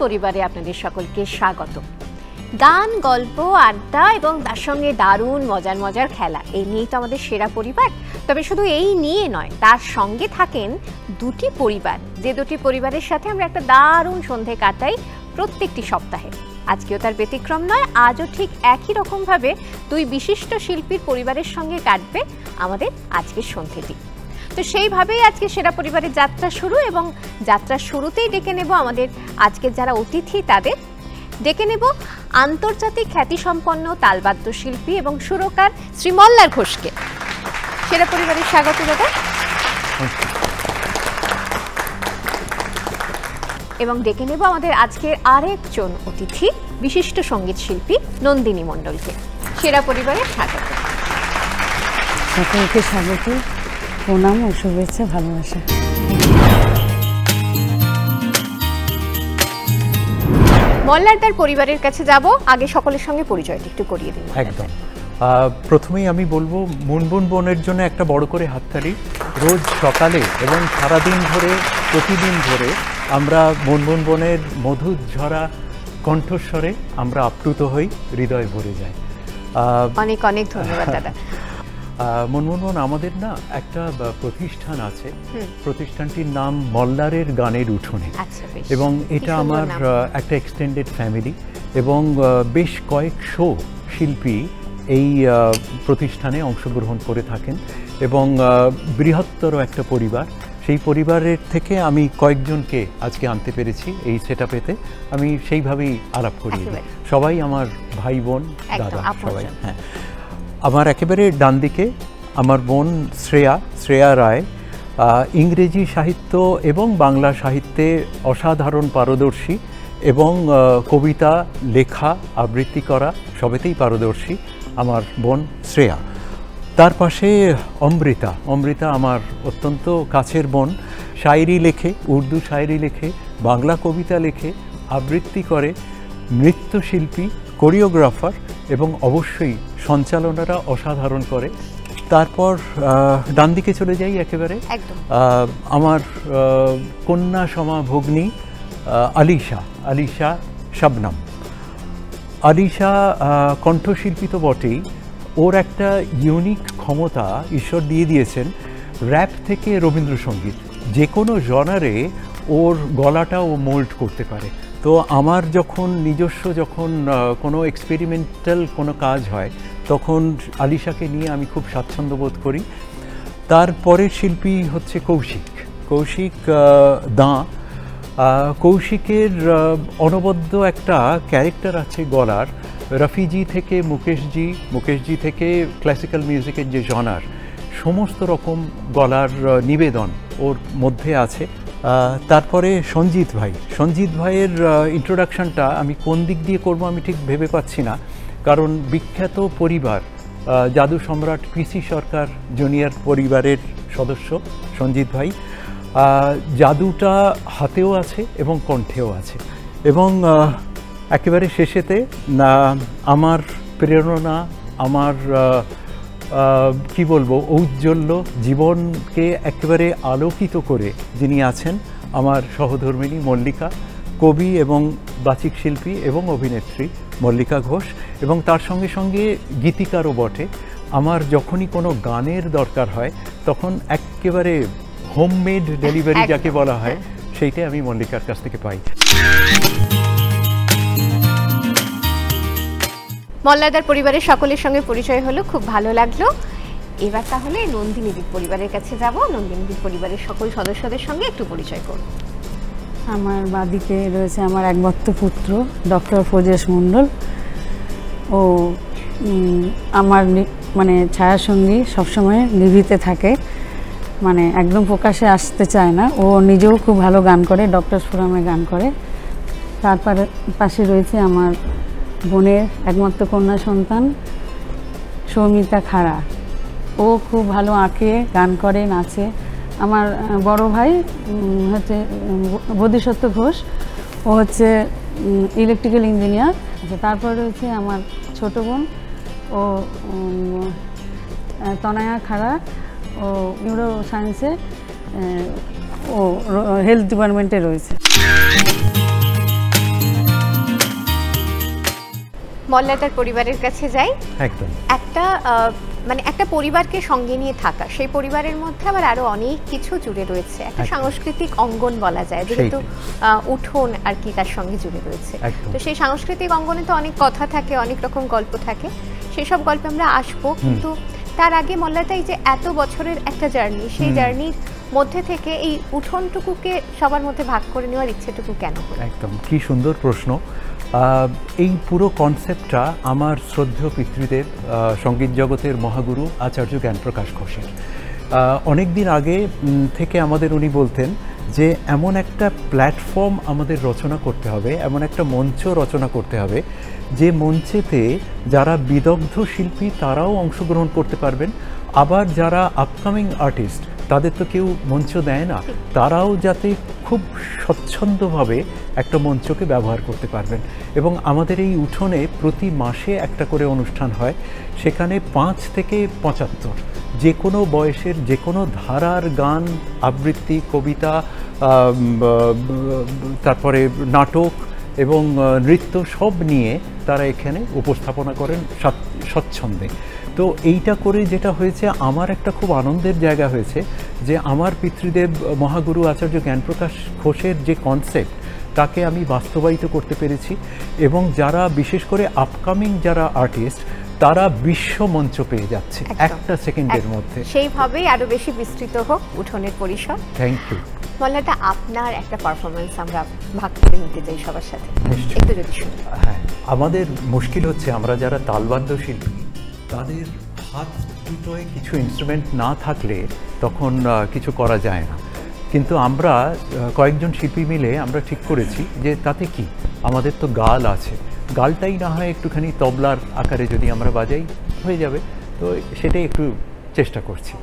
পরিবারে আপনাদের সকলকে স্বাগত। গান, গল্প, আড্ডা এবং তার সঙ্গে দারুণ মজার মজার খেলা, এই নিয়েই তো আমাদের সেরা পরিবার। তবে শুধু এই নিয়ে নয়, তার সঙ্গে থাকেন দুটি পরিবার, যে দুটি পরিবারের সাথে আমরা একটা দারুণ সন্ধে কাটাই প্রত্যেকটি সপ্তাহে। আজকেও তার ব্যতিক্রম নয়, আজও ঠিক একই রকমভাবে দুই বিশিষ্ট শিল্পীর পরিবারের সঙ্গে কাটবে আমাদের আজকের সন্ধেটি। তো সেইভাবেই আজকে সেরা পরিবারের যাত্রা শুরু, এবং যাত্রার শুরুতেই ডেকে নেব আমাদের আজকের যারা অতিথি, তাদের ডেকে নেব আন্তর্জাতিক খ্যাতিসম্পন্ন তালবাদ্য শিল্পী এবং সুরকার শ্রী মল্লার ঘোষকে। সেরা পরিবারের স্বাগত দাদা। এবং ডেকে নেব আমাদের আজকের আরেকজন অতিথি বিশিষ্ট সঙ্গীত শিল্পী নন্দিনী মণ্ডলকে। সেরা পরিবারের স্বাগত। সকলকে স্বাগত, প্রণাম ও শুভেচ্ছা, ভালোবাসা। মল্লারদার পরিবারের কাছে যাব, আগে সকলের সঙ্গে পরিচয়টা একটু করিয়ে দিন। একদম, প্রথমেই আমি বলবো মুনমুন বোনের জন্য একটা বড় করে হাততালি। রোজ সকালে এবং সারাদিন ধরে, প্রতিদিন ধরে আমরা মুনমুন বোনের মধুর ঝরা কণ্ঠস্বরে আমরা আপ্লুত হই, হৃদয় ভরে যায়। অনেক অনেক ধন্যবাদ দাদা। মুনমুন বোন, আমাদের না একটা প্রতিষ্ঠান আছে, প্রতিষ্ঠানটির নাম মল্লারের গানের উঠোনে, এবং এটা আমার একটা এক্সটেন্ডেড ফ্যামিলি, এবং বেশ কয়েকশো শিল্পী এই প্রতিষ্ঠানে অংশগ্রহণ করে থাকেন, এবং বৃহত্তর একটা পরিবার। সেই পরিবারের থেকে আমি কয়েকজনকে আজকে আনতে পেরেছি এই সেটআপেতে। আমি সেইভাবেই আলাপ করি, সবাই আমার ভাই বোন, দাদা, সবাই। হ্যাঁ, আমার একেবারে ডান দিকে আমার বোন শ্রেয়া রায়, ইংরেজি সাহিত্য এবং বাংলা সাহিত্যে অসাধারণ পারদর্শী, এবং কবিতা লেখা, আবৃত্তি করা সবেতেই পারদর্শী আমার বোন শ্রেয়া। তার পাশে অমৃতা আমার অত্যন্ত কাছের বোন, শায়রি লেখে, উর্দু শায়রি লেখে, বাংলা কবিতা লেখে, আবৃত্তি করে, নৃত্যশিল্পী, কোরিওগ্রাফার, এবং অবশ্যই সঞ্চালনারা অসাধারণ করে। তারপর ডান দিকে চলে যাই একেবারে, আমার কন্যা সমা ভগ্নী আলিশা শবনম। আলিশা কণ্ঠশিল্পী তো বটেই, ওর একটা ইউনিক ক্ষমতা ঈশ্বর দিয়ে দিয়েছেন। র্যাপ থেকে রবীন্দ্রসঙ্গীত, যে কোনো জনারে ওর গলাটা ও মোল্ড করতে পারে। তো আমার নিজস্ব যখন কোনো এক্সপেরিমেন্টাল কোনো কাজ হয়, তখন আলিশাকে নিয়ে আমি খুব স্বাচ্ছন্দ্য বোধ করি। তারপরের শিল্পী হচ্ছে কৌশিক দাঁ। কৌশিকের অনবদ্য একটা ক্যারেক্টার আছে গলার, রফিজি থেকে মুকেশজি থেকে ক্লাসিক্যাল মিউজিকের যে জনার, সমস্ত রকম গলার নিবেদন ওর মধ্যে আছে। তারপরে সঞ্জিত ভাইয়ের ইন্ট্রোডাকশনটা আমি কোন দিক দিয়ে করব আমি ঠিক ভেবে পাচ্ছি না, কারণ বিখ্যাত পরিবার, জাদু সম্রাট পিসি সরকার জুনিয়র পরিবারের সদস্য সঞ্জিত ভাই। জাদুটা হাতেও আছে এবং কণ্ঠেও আছে। এবং একেবারে শেষেতে আমার প্রেরণা, আমার কি বলবো, ঔজ্জ্বল্য, জীবনকে একেবারে আলোকিত করে যিনি আছেন, আমার সহধর্মিণী মল্লিকা, কবি এবং বাচিক শিল্পী এবং অভিনেত্রী মল্লিকা ঘোষ, এবং তার সঙ্গে সঙ্গে গীতিকারও বটে। আমার যখনই কোনো গানের দরকার হয়, তখন একেবারে হোমমেড ডেলিভারি যাকে বলা হয়, সেইটাই আমি মল্লিকার কাছ থেকে পাই। মল্লারদার পরিবারের সকলের সঙ্গে পরিচয় হলো, খুব ভালো লাগলো। এবার তাহলে নন্দিনীদির পরিবারের কাছে যাব, নন্দিনীদির পরিবারের সকল সদস্যদের সঙ্গে একটু পরিচয় করব। আমার বাদিকে রয়েছে আমার একমাত্র পুত্র ডক্টর ফৌজেশ মণ্ডল। ও আমার ছায়াসঙ্গী, সবসময় নিভিতে থাকে, একদম প্রকাশে আসতে চায় না। ও নিজেও খুব ভালো গান করে, ডক্টরস ফোরামে গান করে। তারপরে পাশে রয়েছে আমার বোনের একমাত্র কন্যা সন্তান সৌমিতা খাড়া। ও খুব ভালো আঁকে, গান করে, নাচে, আমার বড় ভাই হচ্ছে বোধিসত্ত্ব ঘোষ, ও হচ্ছে ইলেকট্রিক্যাল ইঞ্জিনিয়ার। তারপর রয়েছে আমার ছোট বোন, ও তনয়া খাড়া, ও নিউরো সায়েন্সে, ও হেলথ ডিপার্টমেন্টে রয়েছে। মল্লাদার পরিবারের কাছে যাই। একদম একটা মানে একটা পরিবারকে সঙ্গে নিয়ে থাকা, সেই পরিবারের মধ্যে আবার আরো অনেক কিছু জুড়ে রয়েছে, একটা সাংস্কৃতিক অঙ্গন বলা যায়, যেহেতু উঠোন আর কি তার সঙ্গে জুড়ে রয়েছে। তো সেই সাংস্কৃতিক অঙ্গনে তো অনেক কথা থাকে, অনেক রকম গল্প থাকে, সেসব গল্পে আমরা আসবো। কিন্তু তার আগে মল্লাদাই যে এত বছরের একটা জার্নি, সেই জার্নির মধ্যে থেকে এই উঠোনটুকুকে সবার মধ্যে ভাগ করে নেওয়ার ইচ্ছেটুকু কেন? একদম কি সুন্দর প্রশ্ন। এই পুরো কনসেপ্টটা আমার শ্রদ্ধেয় পিতৃদেব সঙ্গীত জগতের মহাগুরু আচার্য জ্ঞানপ্রকাশ ঘোষের। অনেক দিন আগে থেকে আমাদের উনি বলতেন যে এমন একটা প্ল্যাটফর্ম আমাদের রচনা করতে হবে, এমন একটা মঞ্চ রচনা করতে হবে যে মঞ্চেতে যারা বিদগ্ধ শিল্পী তারাও অংশগ্রহণ করতে পারবেন, আবার যারা আপকামিং আর্টিস্ট তাদের তো কেউ মঞ্চ দেয় না, তারাও যাতে খুব স্বচ্ছন্দভাবে একটা মঞ্চকে ব্যবহার করতে পারবেন। এবং আমাদের এই উঠোনে প্রতি মাসে একটা করে অনুষ্ঠান হয়, সেখানে 5 থেকে 75 যে কোনো বয়সের যে কোনো ধারার গান, আবৃত্তি, কবিতা, তারপরে নাটক এবং নৃত্য সব নিয়ে তারা এখানে উপস্থাপনা করেন স্বচ্ছন্দে। তো এইটা করে যেটা হয়েছে, আমার একটা খুব আনন্দের জায়গা হয়েছে যে আমার পিতৃদেব মহাগুরু আচার্য জ্ঞানপ্রকাশ ঘোষের যে কনসেপ্ট তাকে আমি বাস্তবায়িত করতে পেরেছি। এবং যারা বিশেষ করে আপকামিং যারা আর্টিস্ট তারা বিশ্ব মঞ্চ পেয়ে যাচ্ছে একটা সেকেন্ডের মধ্যে। সেইভাবেই আরো বেশি বিস্তৃত হোক উঠোনের পরিসর। Thank you. মল্লাদা, আপনার একটা পারফরমেন্স আমরা ভাগ করে নিতে চাই সবার সাথে, একটু যদি শুনি। হ্যাঁ, আমাদের মুশকিল হচ্ছে আমরা যারা তালবাদ্য শিল্পী তাদের হাত দুটোয় কিছু ইনস্ট্রুমেন্ট না থাকলে তখন কিছু করা যায় না। কিন্তু আমরা কয়েকজন শিল্পী মিলে আমরা ঠিক করেছি যে তাতে কি, আমাদের তো গাল আছে, গালটাই না হয় একটুখানি তবলার আকারে যদি আমরা বাজাই হয়ে যাবে। তো সেটাই একটু চেষ্টা করছি।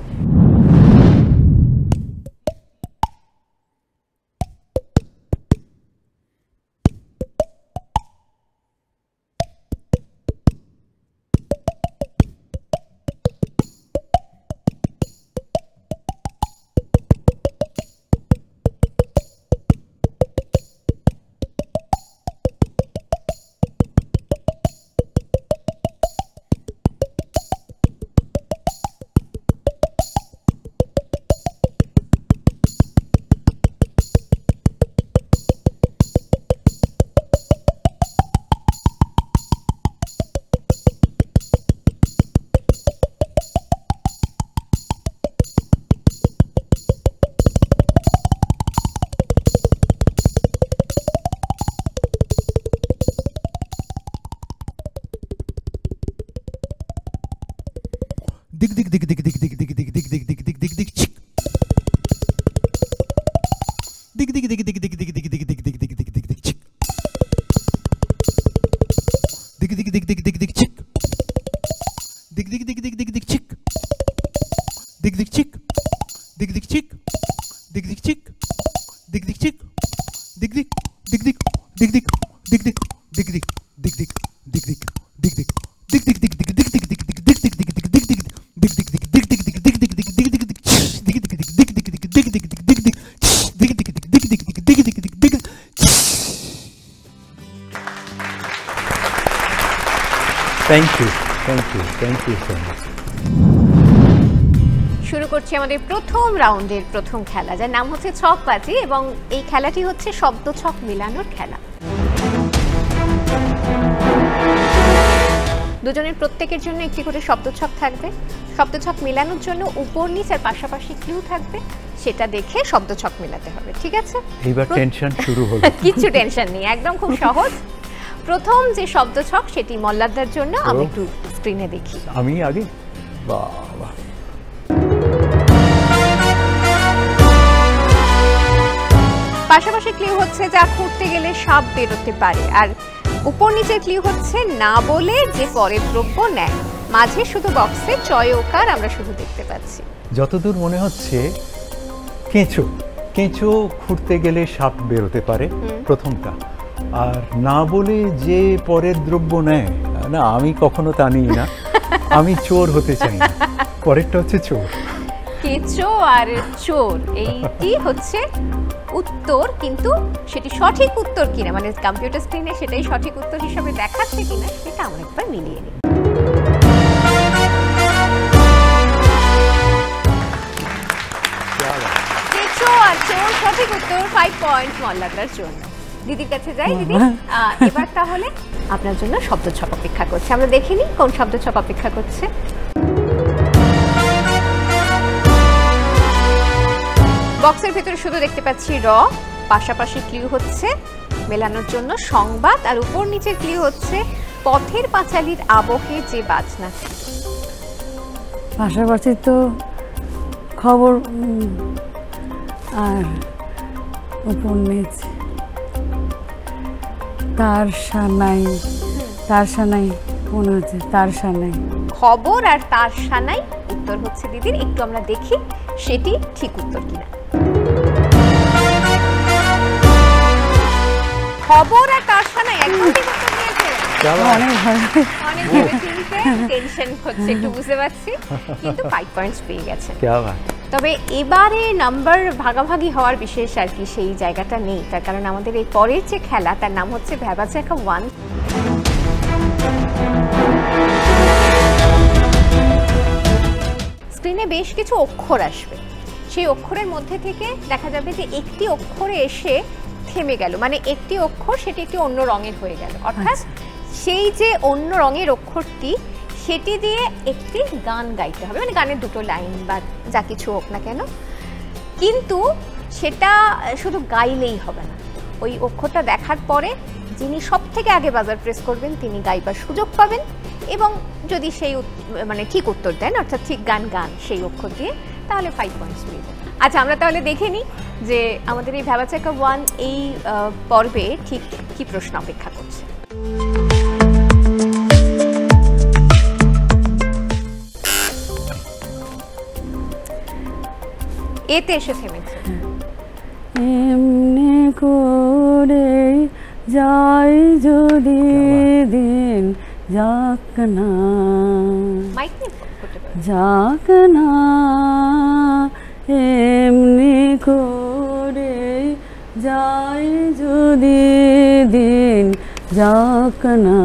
Thank you so much. শুরু করছি আমাদের প্রথম রাউন্ডের প্রথম খেলা, যার নাম হচ্ছে ছকবাজি, এবং এই খেলাটি হচ্ছে শব্দ ছক মিলানোর খেলা। দুজনের প্রত্যেকের জন্য একটি করে শব্দ ছক থাকবে। শব্দ ছক মিলানোর জন্য উপর নিচ আর পাশাপাশি ক্লু থাকবে, সেটা দেখে শব্দ ছক মিলাতে হবে, ঠিক আছে? এইবার টেনশন শুরু হলো। কিছু টেনশন নেই, একদম খুব সহজ। প্রথম যে শব্দ ছক সেটি মল্লাদার জন্য, আমি একটু স্ক্রিনে দেখি। আমি আগে, বাবা, পাশাপাশি ক্লু হচ্ছে যা খুঁড়তে গেলে সাপ বেরোতে পারে, আর উপর নিচের ক্লু হচ্ছে না বলে যে পরের দ্রব্য নেয়। মাঝে শুধু বক্সে চয় ওকার আমরা শুধু দেখতে পাচ্ছি। যতদূর মনে হচ্ছে কেঁচো কেঁচো খুঁড়তে গেলে সাপ বেরোতে পারে, প্রথমটা। আর না বলে যে পরের দ্রব্য নেয়, না আমি কখনো তা নিই না, আমি চোর হতে চাই না। পরেরটা হচ্ছে চোর। কেঁচো আর চোর এইটি হচ্ছে উত্তর, কিন্তু সেটি সঠিক উত্তর কিনা, মানে কম্পিউটার স্ক্রিনে সেটাই সঠিক উত্তর হিসেবে দেখাচ্ছে কিনা সেটা আমরা একবার মিলিয়ে নিই। কেঁচো আর চোর সঠিক উত্তর, 5 পয়েন্ট মল্লাদার জন্য। দিদির কাছে যাই। দিদি, এবার তাহলে আপনার জন্য শব্দ ছক অপেক্ষা করছে, আমরা দেখিনি কোন শব্দ ছক অপেক্ষা করছে। বক্সের ভিতরে শুধু দেখতে পাচ্ছি র, পাশাপাশি ক্লিউ হচ্ছে মেলানোর জন্য সংবাদ, আর উপর নিচের ক্লিউ হচ্ছে পথের পাঁচালীর আবহে যে বাজনা। পাশাপাশি তো খবর আর উপর নিচ, তার সানাই, তার সানাই মনে হচ্ছে, তার সানাই। খবর আর তার সানাই উত্তর হচ্ছে দিদির। একটু আমরা দেখি সেটি ঠিক উত্তর কিনা। খবর আর তার সানাই একদম ঠিক উত্তর দিয়েছে। অনেক ভালো। অনেক ভেবেচিন্তে, টেনশন হচ্ছে একটু, বুঝতে পারছি, কিন্তু 5 পয়েন্টস পেয়ে গেছে। তবে এবারে নাম্বার ভাগাভাগি হওয়ার বিশেষ আর কি সেই জায়গাটা নেই, তার কারণ আমাদের এই পরের যে খেলা তার নাম হচ্ছে ভ্যাবাচ্যাকা 1। স্ক্রিনে বেশ কিছু অক্ষর আসবে, সেই অক্ষরের মধ্যে থেকে দেখা যাবে যে একটি অক্ষরে এসে থেমে গেল, মানে একটি অক্ষর সেটি একটি অন্য রঙের হয়ে গেল, অর্থাৎ সেই যে অন্য রঙের অক্ষরটি সেটি দিয়ে একটি গান গাইতে হবে, মানে গানের দুটো লাইন বা যা কিছু হোক না কেন, কিন্তু সেটা শুধু গাইলেই হবে না, ওই অক্ষরটা দেখার পরে যিনি সব থেকে আগে বাজার প্রেস করবেন তিনি গাইবার সুযোগ পাবেন, এবং যদি সেই মানে ঠিক উত্তর দেন, অর্থাৎ ঠিক গান সেই অক্ষর দিয়ে, তাহলে 5 পয়েন্টস পেয়ে যাবেন। আচ্ছা, আমরা তাহলে দেখে নিই যে আমাদের এই ভ্যাবাচ্যাকা 1 এই পর্বে ঠিক কি প্রশ্ন অপেক্ষা করছে। এতে এসে থেমেছে। এমনি করে যাই যদি দিন যাক না, যাক না, এমনি করে যাই যদি দিন যাক না।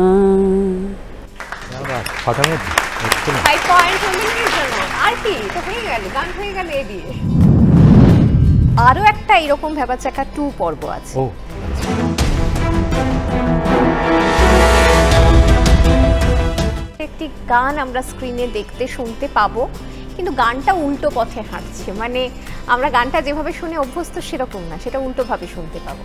5 পয়েন্ট জন্য আর কি তো হয়ে গেল, গান হয়ে গেল এ দিয়ে। আরো একটা এরকম ভ্যাবাচ্যাকা 2 পর্ব আছে। একটি গান আমরা স্ক্রিনে দেখতে শুনতে পাবো, কিন্তু গানটা উল্টো পথে হাঁটছে, মানে আমরা গানটা যেভাবে শুনে অভ্যস্ত সেরকম না, সেটা উল্টোভাবে শুনতে পাবো।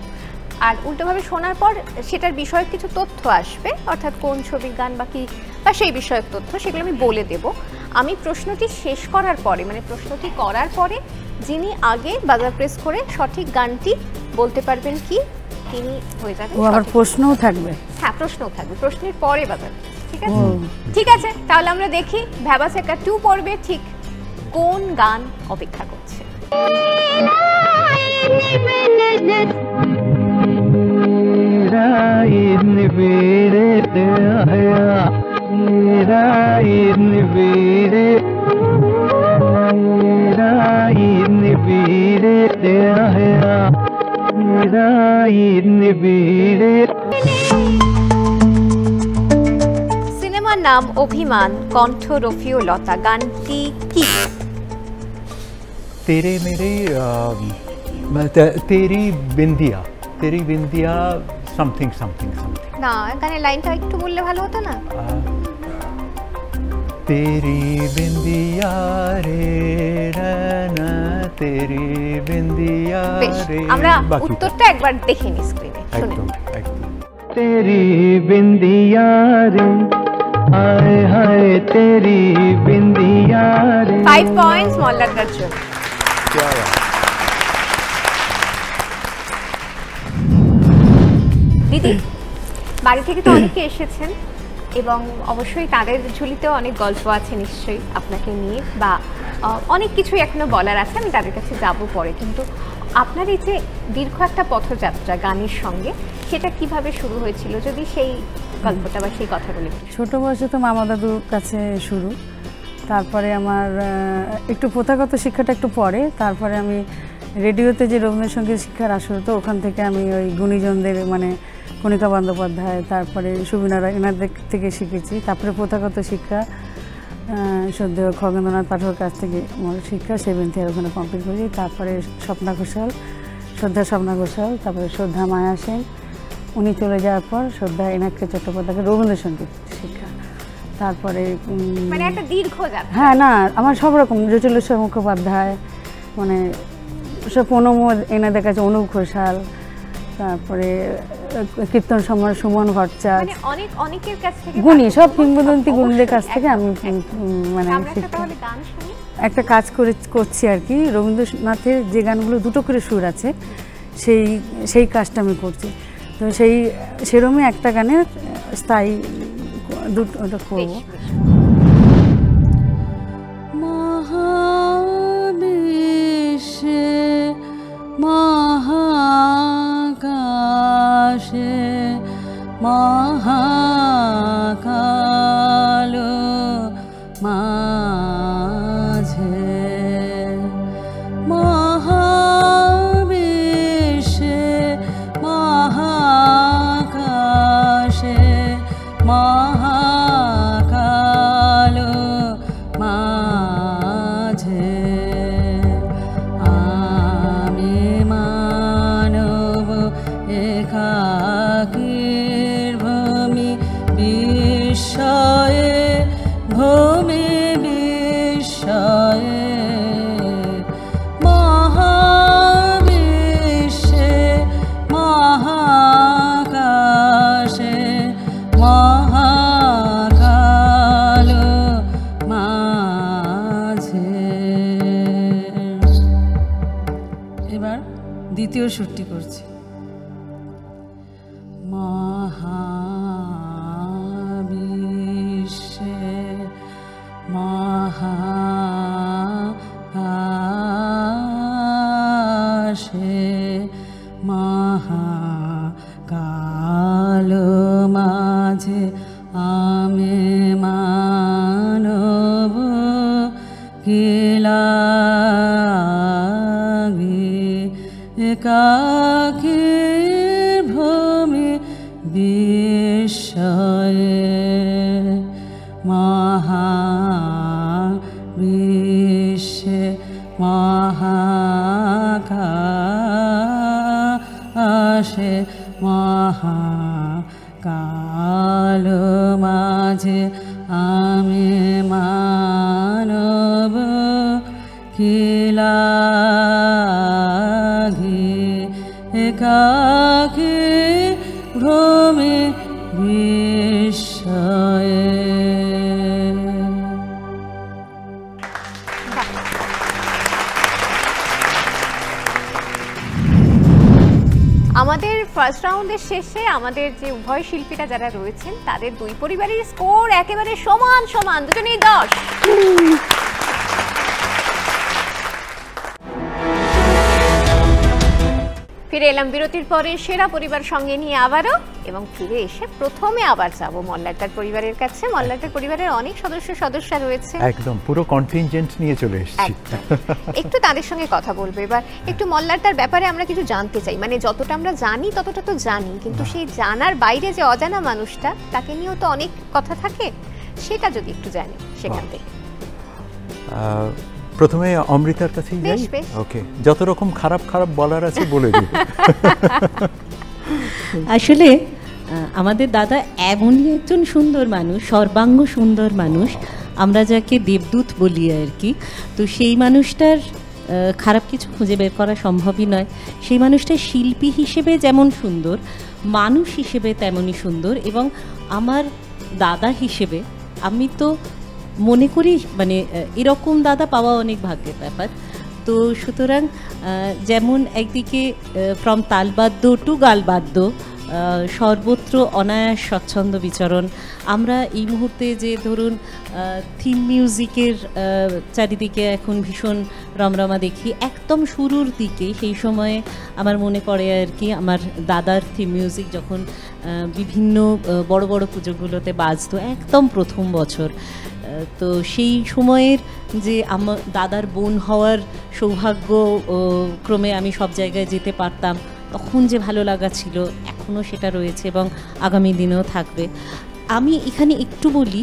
আর উল্টোভাবে শোনার পর সেটার বিষয়ক কিছু তথ্য আসবে, অর্থাৎ কোন ছবির গান বা কি বা সেই বিষয়ক তথ্য, সেগুলো আমি বলে দেব। আমি প্রশ্নটি শেষ করার পরে, মানে প্রশ্নটি করার পরে যিনি আগে বাজার প্রেস করে সঠিক গানটি বলতে পারবেন কি, তিনি হয়ে যাবেন। আবার প্রশ্নও থাকবে? হ্যাঁ, প্রশ্নও থাকবে, প্রশ্নের পরে বাজার। ঠিক আছে, ঠিক আছে, তাহলে আমরা দেখি ভ্যাবাচ্যাকা 2 পর্বে ঠিক কোন গান অপেক্ষা করছে। সিনেমার নাম অভিমান, কণ্ঠ রফিউ লতা, গানটি কি? तेरे मेरे तेरी बिंदिया समथिंग समथिंग समथिंग। না, গানের লাইনটা একটু বললে ভালো হতো না? तेरी बिंदिया रे रना, तेरी बिंदिया रे। আমরা উত্তরটা একবার দেখে নিই স্ক্রিনে, শুনে। तेरी बिंदिया रे, हाय हाय तेरी बिंदिया रे। 5 পয়েন্টস মল্লাদার জন্য। দিদি, বাড়ি থেকে তো অনেকে এসেছেন এবং অবশ্যই তাদের ঝুলিতেও অনেক গল্প আছে নিশ্চয়ই আপনাকে নিয়ে, বা অনেক কিছুই এখনো বলার আছে, আমি তাদের কাছে যাব পরে, কিন্তু আপনার এই যে দীর্ঘ একটা পথযাত্রা গানের সঙ্গে, সেটা কিভাবে শুরু হয়েছিল, যদি সেই গল্পটা বা সেই কথাগুলো। ছোটো বয়সে তো মামা দাদুর কাছে শুরু, তারপরে আমার একটু প্রথাগত শিক্ষাটা একটু পরে, তারপরে আমি রেডিওতে যে রবীন্দ্রসঙ্গীত শিক্ষার আসর হতো ওখান থেকে আমি ওই গুণীজনদের মানে কণিকা বন্দ্যোপাধ্যায়, তারপরে সুবিনা রায় এনাদের থেকে শিখেছি। তারপরে প্রথাগত শিক্ষা শ্রদ্ধেয় খগেন্দ্রনাথ পাঠকের কাছ থেকে আমার শিক্ষা 7th ইয়ার ওখানে কমপ্লিট করেছি। তারপরে স্বপ্না ঘোষাল, স্বপ্না ঘোষাল, তারপরে শ্রদ্ধা মায়া সেন, উনি চলে যাওয়ার পর শ্রদ্ধা এনাকে চট্টোপাধ্যায়কে রবীন্দ্রসঙ্গীত শিক্ষা। তারপরে মানে একটা দীর্ঘ যাত্রা। হ্যাঁ, না আমার সব রকম, জটিলেশ্বর মুখোপাধ্যায়, মানে সব প্রণমোদ এনাদের কাছে, অনুপ ঘোষাল, তারপরে কীর্তন সম্রাট সুমন ভট্টাচার্য, মানে অনেকের কাছ থেকে গুণী সব কিংবদন্তি গুণীদের কাছ থেকে আমি মানে একটা কাজ করছি আর কি। রবীন্দ্রনাথের যে গানগুলো দুটো করে সুর আছে সেই কাজটা আমি করছি। তো সেরকমই একটা গানের স্থায়ী দুটো করবো। মহাবিশ্বে মহাকাশে মহাকাল মাঝে, মহাবিশ্বে মহাকাশে মহাকাল মাঝে আমি মানব একাকীর ভূমি বিস্ময়ে, ভূমি বিস্ময়ে মহাবিশ্বে মহাকাশে মহাকাল মাঝে। এবার দ্বিতীয় সুরটি করছি। মহাবিশ্বে মহাকাশে মহাকাল মাঝে আমি মানব কি লাগি একাকীর ভূমি বিস্ময়ে, মহাবিশ্বে মহাকাশে মহাকাল মাঝে আমি মানব কি লাগি একাকী ভূমি বিস্ময়ে। আমাদের ফার্স্ট রাউন্ডের শেষে আমাদের যে উভয় শিল্পীরা যারা রয়েছেন তাদের দুই পরিবারের স্কোর একেবারে সমান সমান, দুজনেই 10। ফিরে এলাম বিরতির পরে সেরা পরিবার সঙ্গে নিয়ে আবারও, এবং ফিরে এসে প্রথমে আবার যাব মল্লারদার পরিবারের কাছে। মল্লারদার পরিবারের অনেক সদস্যা রয়েছে, একদম পুরো কন্টিনজেন্ট নিয়ে চলে এসেছি। একটু তাদের সঙ্গে কথা বলবো এবার। একটু মল্লারদার ব্যাপারে আমরা কিছু জানতে চাই, মানে যতটা আমরা জানি ততটা তো জানি, কিন্তু সেই জানার বাইরে যে অজানা মানুষটা, তাকে নিয়েও তো অনেক কথা থাকে, সেটা যদি একটু জানি সেখান থেকে। প্রথমে অমৃতার কাছেই যাই। ওকে, যত রকম খারাপ খারাপ বলার আছে বলে দিই। আসলে আমাদের দাদা এমনই একজন সুন্দর মানুষ, সর্বাঙ্গ সুন্দর মানুষ, আমরা যাকে দেবদূত বলি আর কি। তো সেই মানুষটার খারাপ কিছু খুঁজে বের করা সম্ভবই নয়। সেই মানুষটা শিল্পী হিসেবে যেমন সুন্দর, মানুষ হিসেবে তেমনই সুন্দর, এবং আমার দাদা হিসেবে আমি তো মনে করি মানে এরকম দাদা পাওয়া অনেক ভাগ্যের ব্যাপার। তো সুতরাং যেমন একদিকে ফ্রম তালবাদ্য টু গালবাদ্য সর্বত্র অনায়াস স্বচ্ছন্দ বিচরণ। আমরা এই মুহূর্তে যে ধরুন থিম মিউজিকের চারিদিকে এখন ভীষণ রমরমা দেখি, একদম শুরুর দিকে সেই সময়ে আমার মনে পড়ে আর কি, আমার দাদার থিম মিউজিক যখন বিভিন্ন বড় বড় পুজোগুলোতে বাজতো একদম প্রথম বছর, তো সেই সময়ের যে আমার দাদার বোন হওয়ার সৌভাগ্য ক্রমে আমি সব জায়গায় যেতে পারতাম, তখন যে ভালো লাগা ছিল এখনও সেটা রয়েছে এবং আগামী দিনেও থাকবে। আমি এখানে একটু বলি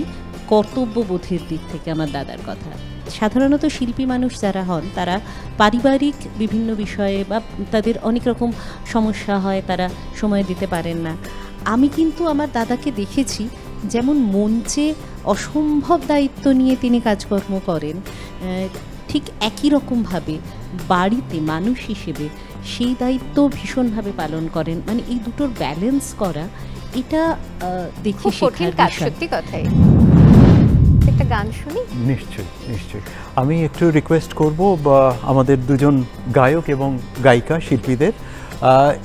কর্তব্যবোধের দিক থেকে আমার দাদার কথা। সাধারণত শিল্পী মানুষ যারা হন তারা পারিবারিক বিভিন্ন বিষয়ে বা তাদের অনেক রকম সমস্যা হয়, তারা সময় দিতে পারেন না। আমি কিন্তু আমার দাদাকে দেখেছি যেমন মঞ্চে অসম্ভব দায়িত্ব নিয়ে তিনি কাজকর্ম করেন, ঠিক একই রকমভাবে বাড়িতে মানুষ হিসেবে সেই দায়িত্ব ভীষণভাবে পালন করেন। মানে এই দুটোর ব্যালেন্স করা, এটা দেখে শেখার কাজ। বিষয়। সত্যি কথাই। একটা গান শুনি। নিশ্চয়ই নিশ্চয়ই। আমি একটু রিকোয়েস্ট করব আমাদের দুজন গায়ক এবং গায়িকা শিল্পীদের,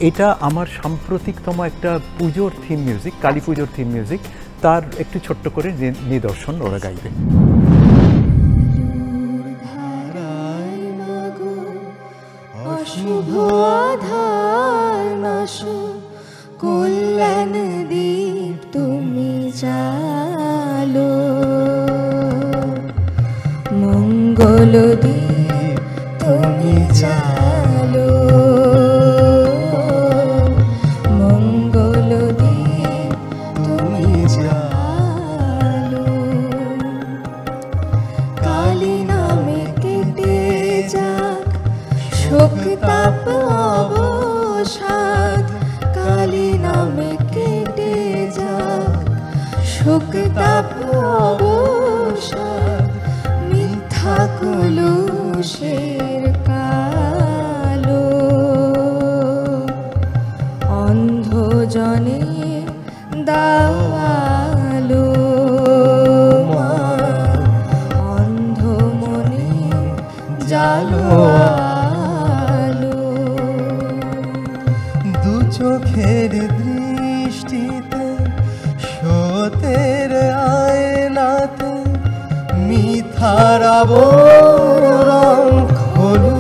এটা আমার সাম্প্রতিকতম একটা পুজোর থিম মিউজিক, কালী পুজোর থিম মিউজিক, তার একটু ছোট্ট করে নিদর্শন ওরা গাইবে। অশুভ আধার নাশ কল্যাণ দীপ তুমি জালো, মঙ্গল দীপ তুমি জালো, মঙ্গল দীপ তুমি জালো, কালী নামে কেটে যাক শোক তাপ অবসাদ, কালী নামে কেটে যাক শোক তাপ অবসাদ, মিথ্যা কলুষের কালো, অন্ধ জনে দাওয়ালো, অন্ধ মনে জালো আলো, দু চোখের দৃষ্টিতে সতের আয়নাতে মিথার আবরণ খোলো,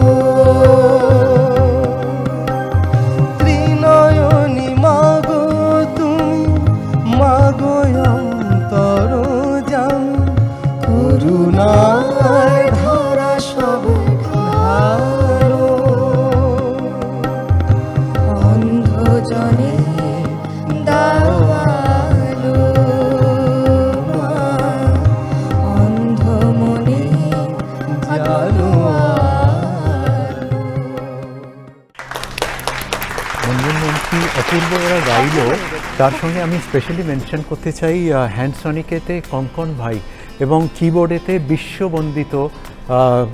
ত্রিনয়নী মাগো তুমি, মাগো অন্তর জামি, করুণার ধারা সব ঢালো, অন্ধ জনে দাওয়ালো, অন্ধ মনে জালো আলো। মঞ্জুমন্ত্রী অপূর্ব ওরা গাইল, তার সঙ্গে আমি স্পেশালি মেনশন করতে চাই হ্যান্ডসনিকেতে কঙ্কন ভাই এবং কিবোর্ডেতে বিশ্ববন্দিত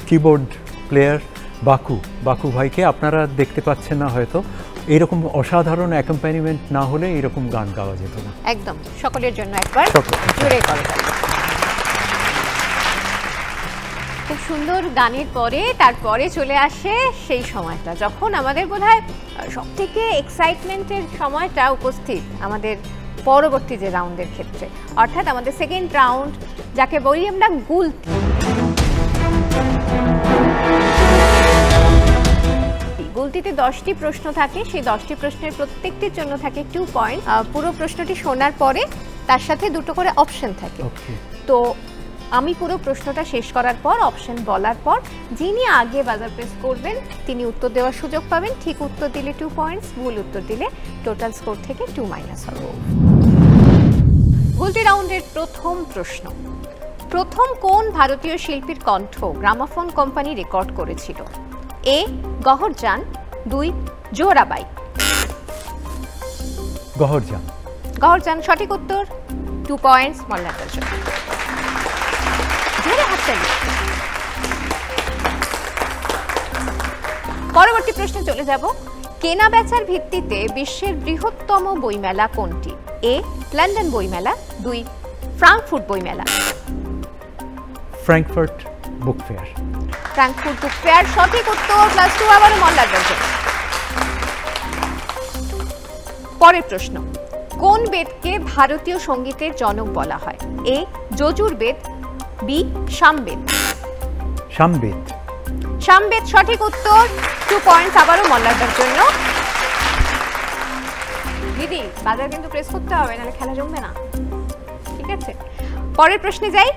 কিবোর্ড প্লেয়ার বাকু ভাইকে। আপনারা দেখতে পাচ্ছেন না হয়তো, এইরকম অসাধারণ অ্যাকম্প্যানিমেন্ট না হলে এরকম গান গাওয়া যেত না। একদম সকলের জন্য একবার জোরে করো। খুব সুন্দর গানের পরে তারপরে চলে আসে সেই সময়টা যখন আমাদের বোধহয় সব থেকে এক্সাইটমেন্টের সময়টা উপস্থিত আমাদের পরবর্তী যে রাউন্ডের ক্ষেত্রে, অর্থাৎ আমাদের সেকেন্ড রাউন্ড, যাকে বলি আমরা গুলতি। গুলতিতে 10টি প্রশ্ন থাকে, সেই 10টি প্রশ্নের প্রত্যেকটির জন্য থাকে 2 পয়েন্ট। পুরো প্রশ্নটি শোনার পরে তার সাথে দুটো করে অপশন থাকে। তো আমি পুরো প্রশ্নটা শেষ করার পর অপশন বলার পর যিনি আগে বাজার প্রেস করবেন তিনি উত্তর দেওয়ার সুযোগ পাবেন। ঠিক উত্তর দিলে 2 পয়েন্টস, ভুল উত্তর দিলে টোটাল স্কোর থেকে 2 মাইনাস হবে। গুলতি রাউন্ডের প্রথম প্রশ্ন, প্রথম কোন ভারতীয় শিল্পীর কণ্ঠ গ্রামাফোন কোম্পানি রেকর্ড করেছিল? এ গহরজান, 2 জোহরাবাই। গহরজান সঠিক উত্তর, 2 পয়েন্টস মল্লাটার জন্য। পরবর্তী প্রশ্নে চলে যাব। কেনা বেচার ভিত্তিতে বিশ্বের বৃহত্তম বইমেলা কোনটি? এ লন্ডন বইমেলা, 2 ফ্রাঙ্কফুর্ট বইমেলা। Frankfurt book fair. Frankfurt book fair সঠিক উত্তর, +2 আবারও মল্লাটার জন্য। পরের প্রশ্ন, কোন বেদকে ভারতীয় সঙ্গীতের জনক বলা হয়? এ যজুর্বেদ, বি সামবেদ। সামবেদ। সামবেদ সঠিক উত্তর। 2 পয়েন্টস আবারও মল্লারদার জন্য। দিদি বাজার কিন্তু প্রেস করতে হবে, নাহলে খেলা জমবে না, ঠিক আছে? পরের প্রশ্নে যাই।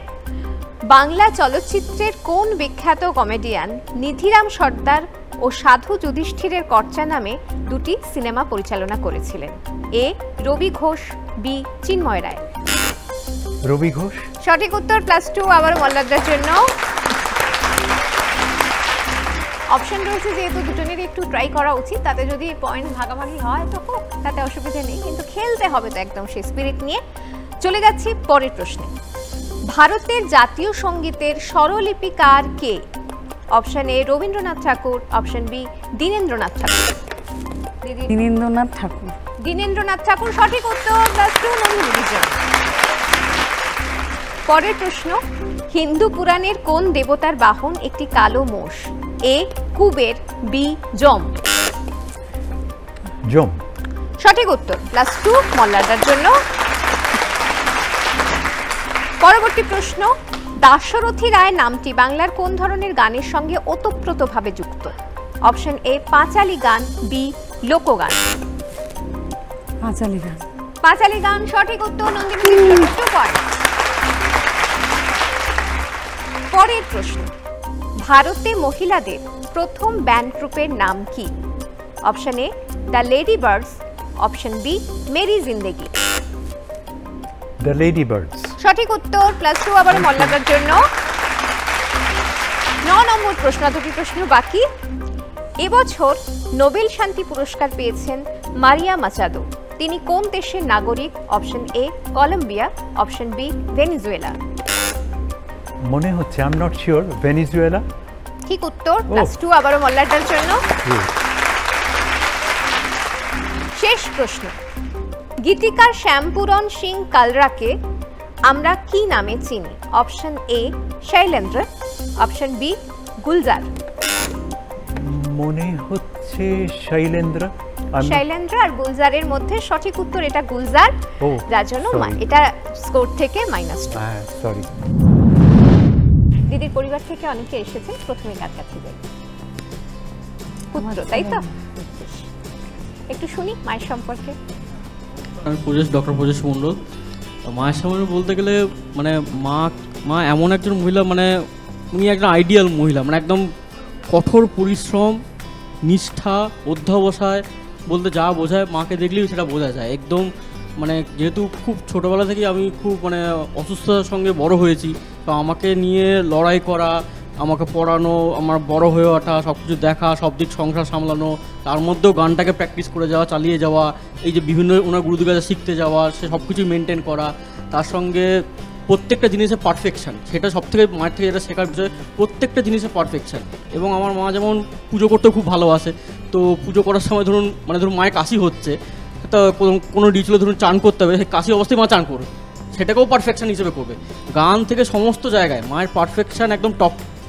বাংলা চলচ্চিত্রের কোন বিখ্যাত কমেডিয়ান নিধিরাম সর্দার ও সাধু যুধিষ্ঠিরের কর্চা নামে দুটি সিনেমা পরিচালনা করেছিলেন? এ রবি ঘোষ, বি চিন্ময় রায়। রবি ঘোষ। সঠিক উত্তর। +2 আবারও মল্লারদার জন্য। অপশন রয়েছে যেহেতু দুজনেরই একটু ট্রাই করা উচিত, তাতে যদি পয়েন্ট ভাগাভাগি হয় তো হোক, তাতে অসুবিধা নেই, কিন্তু খেলতে হবে তো একদম সেই স্পিরিট নিয়ে। চলে যাচ্ছি পরের প্রশ্নে। ভারতের জাতীয় সঙ্গীতের স্বরলিপিকার কে? Option A Rabindranath Tagore, option B Dinendranath Tagore. দিদি দীনেন্দ্রনাথ ঠাকুর। দীনেন্দ্রনাথ ঠাকুর সঠিক উত্তর। +2 নন্দিনীর জন্য। পরের প্রশ্ন, হিন্দু পুরাণের কোন দেবতার বাহন একটি কালো মোষ? এ কুবের, বি যম। যম। সঠিক উত্তর। +2 মল্লারদার জন্য। পরবর্তী প্রশ্ন, দাশরথী রায় নামটি বাংলার কোন ধরনের গানের সঙ্গে ওতপ্রোতভাবে যুক্ত? অপশন এ পাঁচালী গান, বি লোকগান। পাঁচালী গান। পাঁচালী গান সঠিক উত্তর। নন্দিনীর জন্য 2 পয়েন্ট। পরের প্রশ্ন, ভারতে মহিলাদের প্রথম ব্যান্ড গ্রুপের নাম কি? Option A the lady birds, option B Meri Zindegi. The lady birds. সঠিক উত্তর। +2 আবার মল্লাদার জন্য। 9 নম্বর প্রশ্ন, দুটি প্রশ্ন বাকি। এবছর নোবেল শান্তি পুরস্কার পেয়েছেন মারিয়া মাচাদো। তিনি কোন দেশের নাগরিক? Option A Colombia, option B Venezuela. মনে হচ্ছে, I am not sure, Venezuela. ঠিক উত্তর। +2 আবারও মল্লারদার জন্য। শেষ প্রশ্ন, গীতিকার শ্যামপুরন সিং কালরাকে আমরা কি নামে চিনি? Option A Shailendra, option B Gulzar. মনে হচ্ছে শৈলেন্দ্র। শৈলেন্দ্র আর গুলজারের মধ্যে সঠিক উত্তর এটা গুলজার, যার জন্য এটা স্কোর থেকে -2। সরি। দিদির পরিবার থেকে অনেকে এসেছেন, প্রথমে কাছাকাছি যাই। পুত্র, তাই তো? একটু শুনি মায়ের সম্পর্কে। আমি ডক্টর প্রজেশ মণ্ডল। মায়ের সম্পর্কে বলতে গেলে মানে মা এমন একজন মহিলা, মানে উনি একজন আইডিয়াল মহিলা, মানে একদম কঠোর পরিশ্রম, নিষ্ঠা, অধ্যবসায় বলতে যা বোঝায়, মাকে দেখলেই সেটা বোঝা যায় একদম। মানে যেহেতু খুব ছোটোবেলা থেকেই আমি খুব মানে অসুস্থতার সঙ্গে বড় হয়েছি, তো আমাকে নিয়ে লড়াই করা, আমাকে পড়ানো, আমার বড় হয়ে ওঠা, সব কিছু দেখা, সব দিক সংসার সামলানো, তার মধ্যেও গানটাকে প্র্যাকটিস করে যাওয়া, চালিয়ে যাওয়া, এই যে বিভিন্ন ওনার গুরুদের কাছে শিখতে যাওয়া, সে সব কিছুই মেনটেন করা, তার সঙ্গে প্রত্যেকটা জিনিসের পারফেকশান, সেটা সব থেকে মায়ের থেকে যেটা শেখার বিষয়, প্রত্যেকটা জিনিসের পারফেকশান। এবং আমার মা যেমন পুজো করতে খুব ভালোবাসে, তো পুজো করার সময় ধরুন মায়ের কাশি হচ্ছে, তো কোনো রিচুয়ালে ধরুন চান করতে হবে, সেই কাশি অবস্থায় মা চান করবে, সেটাকেও পারফেকশান হিসেবে করবে। গান থেকে সমস্ত জায়গায় মায়ের পারফেকশান একদম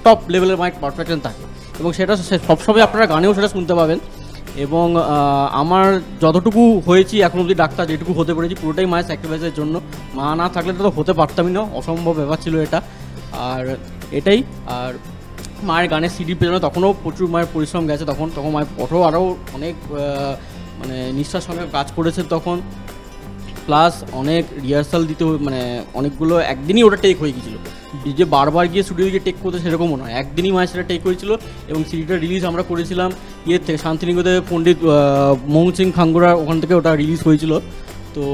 টপ লেভেলের মায়ের পারফেকশান থাকে, এবং সেটা সবসময় আপনারা গানেও সেটা শুনতে পাবেন। এবং আমার যতটুকু হয়েছি এখন অবধি ডাক্তার যেটুকু হতে পেরেছি পুরোটাই মায়ের স্যাক্রিফাইসের জন্য। মা না থাকলে তো হতে পারতামই না, অসম্ভব ব্যাপার ছিল এটা। আর এটাই। আর মায়ের গানের সিডির পেছনে তখনও প্রচুর মায়ের পরিশ্রম গেছে, তখন মায়ের পঠও আরও অনেক মানে নিষ্ঠার সঙ্গে কাজ করেছে তখন, প্লাস অনেক রিহার্সাল দিতে, মানে অনেকগুলো একদিনই ওটা টেক হয়ে গিয়েছিলো, যে বারবার গিয়ে স্টুডিও গিয়ে টেক করতে সেরকমও নয়, একদিনই মায়ের সেটা টেক হয়েছিল। এবং সিডিটা রিলিজ আমরা করেছিলাম ইয়ের থেকে, শান্তিনিকেতনে পণ্ডিত মোহন সিং খাঙ্গুরার ওখান থেকে ওটা রিলিজ হয়েছিল। তো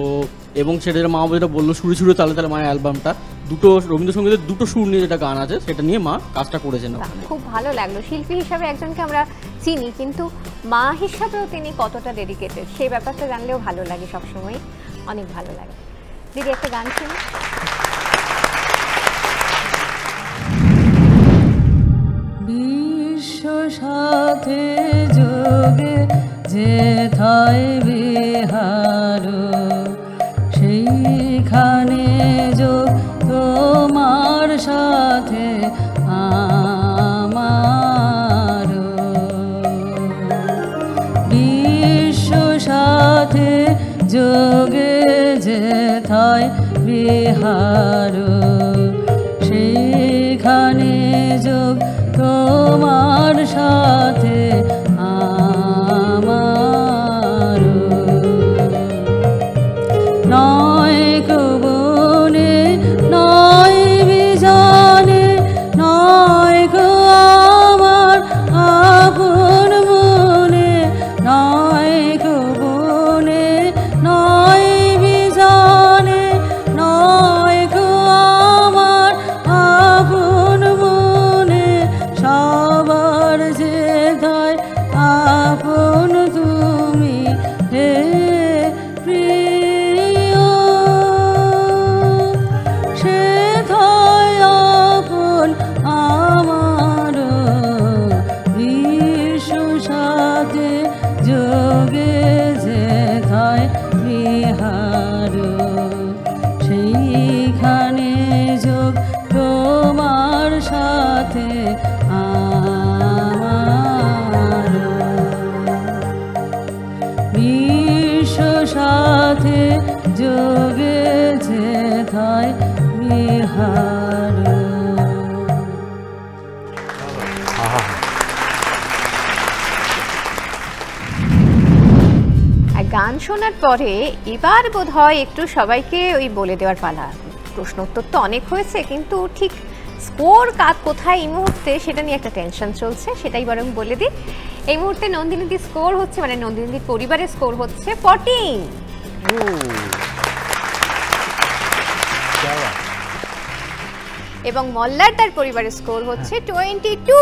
এবং সেটা মা যেটা বললো সুরে সুরে তালে তালে মায়ের অ্যালবামটা, দুটো রবীন্দ্রসঙ্গীতের দুটো সুর নিয়ে যেটা গান আছে সেটা নিয়ে মা কাজটা করেছেন। খুব ভালো লাগলো। শিল্পী হিসাবে একজনকে আমরা চিনি, কিন্তু মা হিসাবেও তিনি কতটা ডেডিকেটেড সেই ব্যাপারটা জানলেও ভালো লাগে, সবসময় অনেক ভালো লাগে। দিদি একটা গান শুনি। বিশ্ব সাথে যোগে যেথায় বিহার, সেইখানে যোগ তোমার সাথে আমার। বিশ্ব সাথে যোগে যেথায় বিহার, সেখানে যোগ তোমার সাথে আমার। নয় কবনে নয় বিজানে, নয় গো আমার আপন মনে, নয় কবনে নয় বিজানে, নয় গো আমার আপন মনে, সবার যেথায় আপন তুমি হে প্রিয়, সেথায় আপন আমার বিশ্ব সাথে যোগে যেথায় বিহার, সেইখানে যোগ তোমার সাথে আমার। বিশ্ব সাথে যোগে যেথায় বিহার। আর গান শোনার পরে এবার বোধহয় একটু সবাইকে ওই বলে দেওয়ার পালা। প্রশ্ন উত্তর তো অনেক হয়েছে, কিন্তু ঠিক স্কোর কোথায় এই মুহূর্তে সেটা নিয়ে একটা টেনশন চলছে, সেটাই বরং বলে দিই। এই মুহূর্তে নন্দিনীদির স্কোর হচ্ছে, মানে নন্দিনীদির পরিবারের স্কোর হচ্ছে 14, এবং মল্লারদার পরিবারের স্কোর হচ্ছে 22।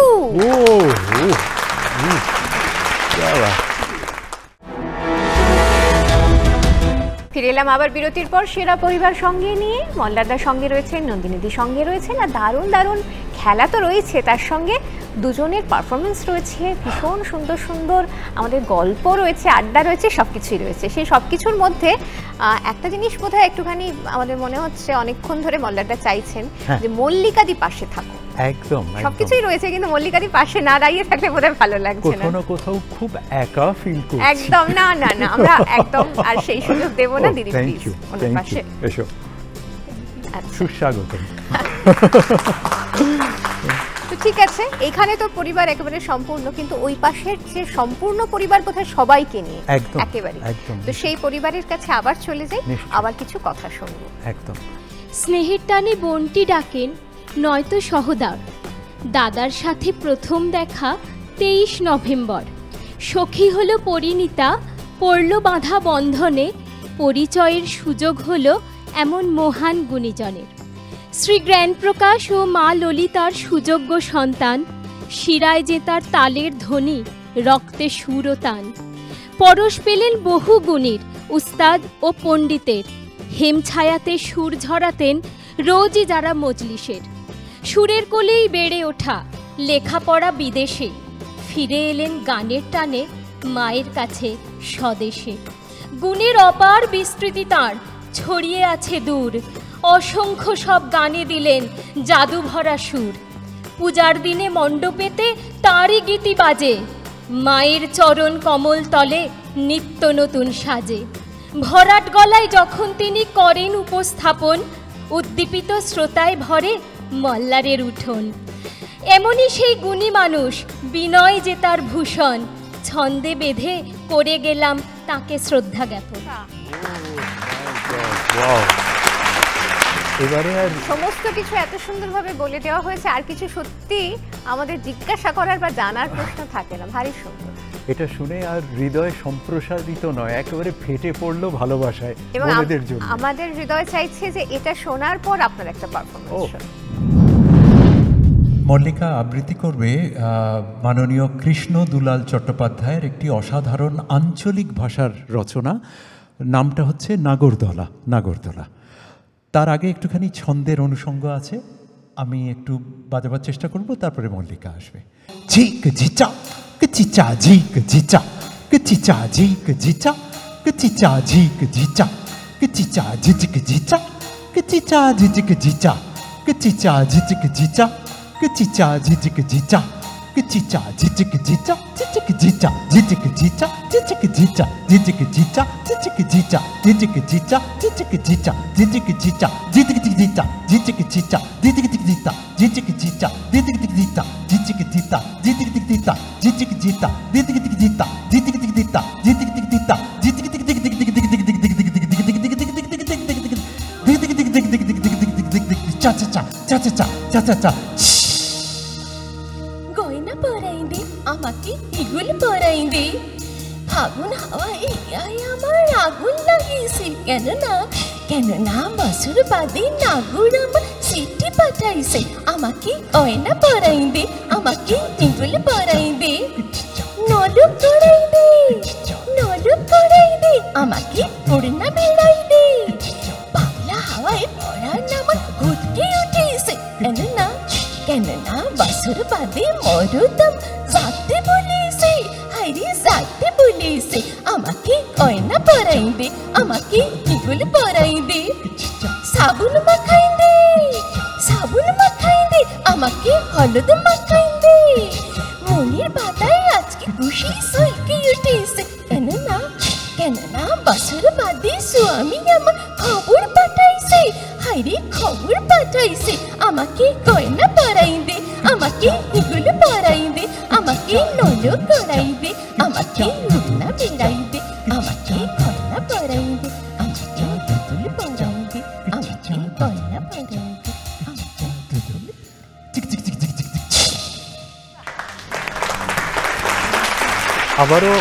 ফিরে এলাম আবার বিরতির পর সেরা পরিবার সঙ্গে নিয়ে। মল্লারদার সঙ্গে রয়েছেন, নন্দিনীদির সঙ্গে রয়েছেন, আর দারুণ দারুণ খেলা তো রয়েছে, তার সঙ্গে দুজনের পারফরমেন্স রয়েছে, ভীষণ সুন্দর সুন্দর আমাদের গল্প রয়েছে, আড্ডা রয়েছে, সব কিছুই রয়েছে। সেই সব কিছুর মধ্যে একটা জিনিস বোধহয় একটুখানি আমাদের মনে হচ্ছে অনেকক্ষণ ধরে মল্লারদা চাইছেন যে মল্লিকাদি পাশে থাকো। একদম সবকিছুই রয়েছে, কিন্তু মল্লিকাদি পাশে না দাঁড়িয়ে থাকলে বোধহয় ভালো লাগছে না, কোথাও না কোথাও খুব একা ফিল করছি। একদম না না না, আমরা একদম আর সেই সুযোগ দেব না। দিদি প্লিজ ওনার পাশে এসো, সুস্বাগত। তো ঠিক আছে, এখানে তো পরিবার একেবারে সম্পূর্ণ, কিন্তু ওই পাশের যে সম্পূর্ণ পরিবার বোধহয় সবাইকে নিয়ে একেবারে। তো সেই পরিবারের কাছে আবার চলে যাই, আবার কিছু কথা শুনবো। একদম। স্নেহের টানে বোনটি ডাকেন, নয়তো সহদার। দাদার সাথে প্রথম দেখা 23 নভেম্বর। সখী হলো পরিণীতা, পড়ল বাঁধা বন্ধনে, পরিচয়ের সুযোগ হলো এমন মহান গুণীজনের। শ্রী জ্ঞানপ্রকাশ ও মা ললিতার সুযোগ্য সন্তান, শিরায় যে তার তালের ধ্বনি, রক্তে সুর ও তান। পরশ পেলেন বহু গুণীর, উস্তাদ ও পণ্ডিতের, হেমছায়াতে সুর ঝরাতেন রোজই যারা মজলিসের। সুরের কোলেই বেড়ে ওঠা, লেখাপড়া বিদেশে, ফিরে এলেন গানের টানে মায়ের কাছে স্বদেশে। গুণের অপার বিস্তৃতি তাঁর ছড়িয়ে আছে দূর, অসংখ্য সব গানে দিলেন জাদু ভরা সুর। পূজার দিনে মণ্ডপেতে তাঁরই গীতি বাজে, মায়ের চরণ কমল তলে নিত্য নতুন সাজে। ভরাট গলায় যখন তিনি করেন উপস্থাপন, উদ্দীপিত শ্রোতায় ভরে মল্লারের উঠোন। এমনই সেই গুণী মানুষ, বিনয় যে তার ভূষণ, ছন্দে বেঁধে করে গেলাম তাকে শ্রদ্ধা জ্ঞাপন। এবারে আর সমস্ত কিছু এত সুন্দরভাবে বলে দেওয়া হয়েছে, আর কিছু সত্যি আমাদের জিজ্ঞাসা করার বা জানার প্রশ্ন থাকে না। ভারী সুন্দর। এটা শুনে আর হৃদয় সম্প্রসারিত নয়, একেবারে ফেটে পড়লো ভালোবাসায় বড়দের জন্য। আমাদের হৃদয় চাইছে যে এটা শোনার পর আপনার একটা পারফরম্যান্স। মল্লিকা আবৃত্তি করবে মাননীয় কৃষ্ণ দুলাল চট্টোপাধ্যায়ের একটি অসাধারণ আঞ্চলিক ভাষার রচনা, নামটা হচ্ছে নাগরদোলা। নাগরদোলা। তার আগে একটুখানি ছন্দের অনুষঙ্গ আছে, আমি একটু বাজাবার চেষ্টা করব, তারপরে মল্লিকা আসবে। ঝিক ঝিচা চিচা ঝিক ঝিচা চিচা ঝিক ঝিচা চিচা ঝিক ঝিচা চিচা ঝিঝিক ঝিচা চিচা ঝিঝিক ঝিচা চিচা ঝিঝিক ঝিচা চিচা ঝিঝিক ঝিচা চিচা ঝিচিক চিচা চিচিক চিচা ঝিচিক চিচা চিচিক চিচা ঝিচিক চিচা চিচিক চিচা ঝিচিক চিচা চিচিক চিচা ঝিচিক চিচা ঝিচিক চিচা ঝিচিক চিচা ঝিচিক চিচা ঝিচিক চিচা ঝিচিক চিচা ঝিচিক চিচা ঝিচিক চিচা ঝিচিক চিচা ঝিচিক চিচা ঝিচিক চিচা ঝিচিক চিচা ঝিচিক চা চা চা চা চা চা চা চা চা গয়না পরাইন্দে আমাকে ইগুল পরাইন্দে ফাগুন হাওয়ায় আমার আগুন লাগিয়েছে কেন না বছর বাদে নাগুর আমার চিঠি পাঠাইছে আমাকে গয়না পরাইন্দে আমাকে ইগুল পরাইন্দে নলুক পরাইন্দে আমাকে ওড়না বেড়াইন্দে পাগলা হাওয়ায় পরান আমার হুটকে উঠেছে কেন না বছর বাদে মরুদম যাতে বলেছে হাইরে যাতে বলেছে আমাকে গয়না পরাইন্দে আমাকে ইগুল পরাইন্দে সাবুন মাখাইন্দে আমাকে হলুদ মাখাইন্দে মনের বাতায় আজকে খুশি সলকে উঠেছে কেন না বছর বাদে স্বামী আমার খবর পাঠাইছে হাইরে খবর পাঠাইছে আমাকে গয়না পরাইন্দে আমাকে ইগুল পরাইন্দে আমাকে নলক করাইন্দে আমাকে উড়না বেড়াইন্দে আমাকে গয়না পরাইন্দে আমাকে ইগুল পরাইন্দে আমাকে গয়না পরাইন্দে আবারও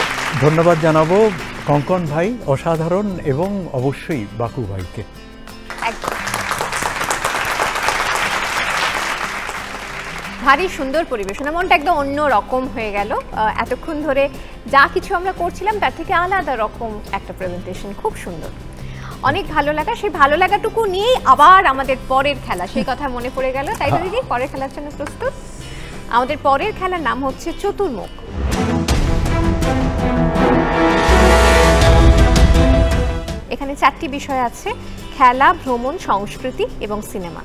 ধন্যবাদ জানাবো কঙ্কন ভাই, অসাধারণ, এবং অবশ্যই বাকু ভাইকে। ভারী সুন্দর পরিবেশনা, মনটা একদম অন্য রকম হয়ে গেল। এতক্ষণ ধরে যা কিছু আমরা করছিলাম তার থেকে আলাদা রকম একটা প্রেজেন্টেশন, খুব সুন্দর, অনেক ভালো লাগা। সেই ভালো লাগাটুকু নিয়েই আবার আমাদের পরের খেলা, সেই কথা মনে পড়ে গেল। তাই তো দিদি, পরের খেলার জন্য প্রস্তুত? আমাদের পরের খেলার নাম হচ্ছে চতুর্মুখ। এখানে 4টি বিষয় আছে: খেলা, ভ্রমণ, সংস্কৃতি এবং সিনেমা।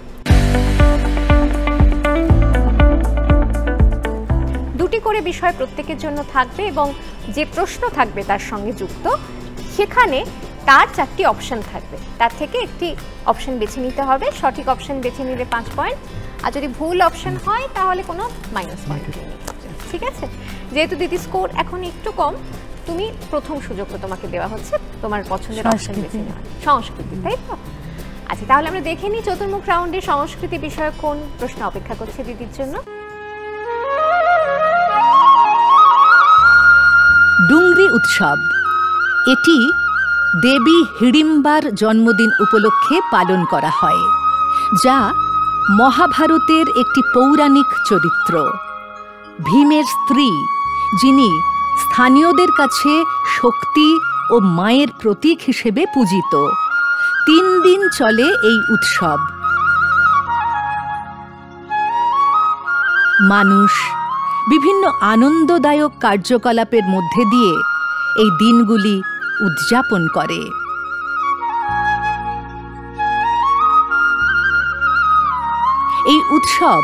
2টি করে বিষয় প্রত্যেকের জন্য থাকবে এবং যে প্রশ্ন থাকবে তার সঙ্গে যুক্ত, সেখানে তার 4টি অপশন থাকবে। তার থেকে একটি অপশন বেছে নিতে হবে। সঠিক অপশন বেছে নিলে 5 পয়েন্ট, আর যদি ভুল অপশন হয় তাহলে কোনো মাইনাস পয়েন্ট। ঠিক আছে? যেহেতু দিদি স্কোর এখন একটু কম, তুমি প্রথম সুযোগটা তোমাকে দেওয়া হচ্ছে তোমার পছন্দের অপশন বেছে নেওয়া। সংস্কৃতি, তাই তো? আচ্ছা, তাহলে আমরা দেখে নিই চতুর্মুখ রাউন্ডে সংস্কৃতি বিষয়ে কোন প্রশ্ন অপেক্ষা করছে দিদির জন্য। ডুংরি উৎসব, এটি দেবী হিড়িম্বার জন্মদিন উপলক্ষে পালন করা হয়, যা মহাভারতের একটি পৌরাণিক চরিত্র। ভীমের স্ত্রী, যিনি স্থানীয়দের কাছে শক্তি ও মায়ের প্রতীক হিসেবে পূজিত। 3 দিন চলে এই উৎসব। মানুষ বিভিন্ন আনন্দদায়ক কার্যকলাপের মধ্যে দিয়ে এই দিনগুলি উদযাপন করে। এই উৎসব,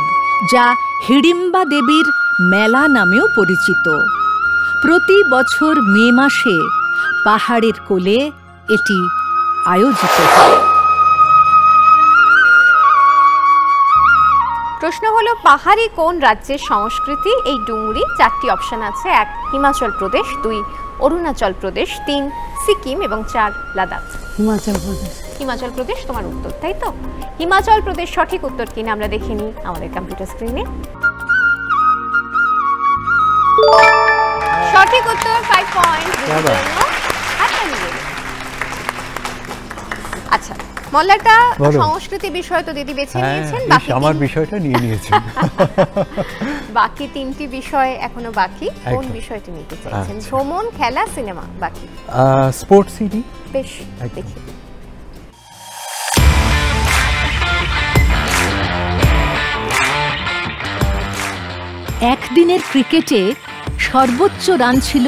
যা হিড়িম্বা দেবীর মেলা নামেও পরিচিত, প্রতি বছর মে মাসে পাহাড়ের কোলে এটি আয়োজিত হয়। প্রশ্ন হলো, পাহাড়ি কোন রাজ্যের সংস্কৃতি এই ডুংরি? 4টি অপশন আছে: 1 হিমাচল প্রদেশ, 2 অরুণাচল প্রদেশ, 3 সিকিম এবং 4 লাদাখ। হিমাচল প্রদেশ। হিমাচল প্রদেশ তোমার উত্তর, তাই তো? হিমাচল প্রদেশ সঠিক উত্তর কিনা আমরা দেখে নিই আমাদের কম্পিউটার স্ক্রিনে। সঠিক উত্তর, 5 পয়েন্ট। আচ্ছা, মল্লারটা সংস্কৃতি বিষয় তো দিদি বেছে নিয়েছেন, বাকি আমার বিষয়টা নিয়ে নিয়েছেন। বাকি 3টি বিষয় এখনো বাকি। কোন বিষয়টি নিতে চাইছেন? ভ্রমণ, খেলা, সিনেমা বাকি। Sports city. বেশ, দেখি। একদিনের ক্রিকেটে সর্বোচ্চ রান ছিল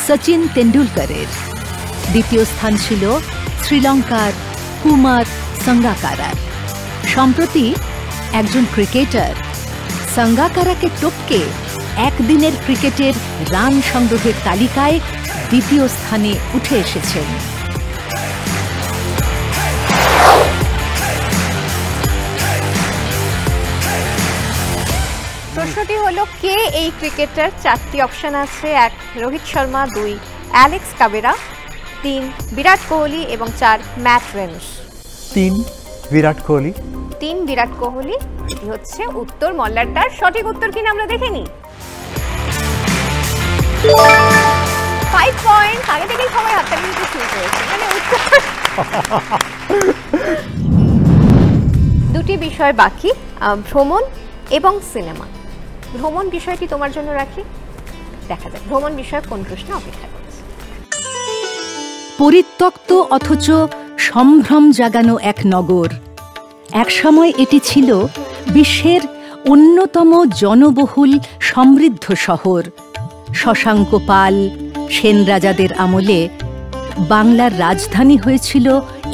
সচিন তেন্ডুলকরের। দ্বিতীয় স্থান ছিল শ্রীলঙ্কার কুমার সাঙ্গাকারার। সম্প্রতি একজন ক্রিকেটার সাঙ্গাকারাকে টপকে একদিনের ক্রিকেটের রান সংগ্রহের তালিকায় দ্বিতীয় স্থানে উঠে এসেছেন। প্রশ্নটি হলো, কে এই ক্রিকেটার? 4টি অপশন আছে। 1 রোহিত শর্মা, 2 অ্যালেক্স কাবেরা, 3 বিরাট কোহলি এবং 4 ম্যাট রেনস। 3 বিরাট কোহলি। 3 বিরাট কোহলি, এটি হচ্ছে উত্তর। মল্লারটার সঠিক উত্তর কিনা আমরা দেখে নিই। 5 পয়েন্ট, আগে থেকেই সবাই হাততালি দিতে শুরু করেছে। মানে উত্তর। দুটি বিষয় বাকি, ভ্রমণ এবং সিনেমা। ভ্রমণ বিষয়টি তোমার জন্য রাখি, দেখা যাক ভ্রমণ বিষয়ে কোন প্রশ্ন অপেক্ষা করছে। পরিত্যক্ত অথচ সম্ভ্রম জাগানো এক নগর। একসময় এটি ছিল বিশ্বের অন্যতম জনবহুল সমৃদ্ধ শহর। শশাঙ্ক পাল, সেন রাজাদের আমলে বাংলার রাজধানী হয়েছিল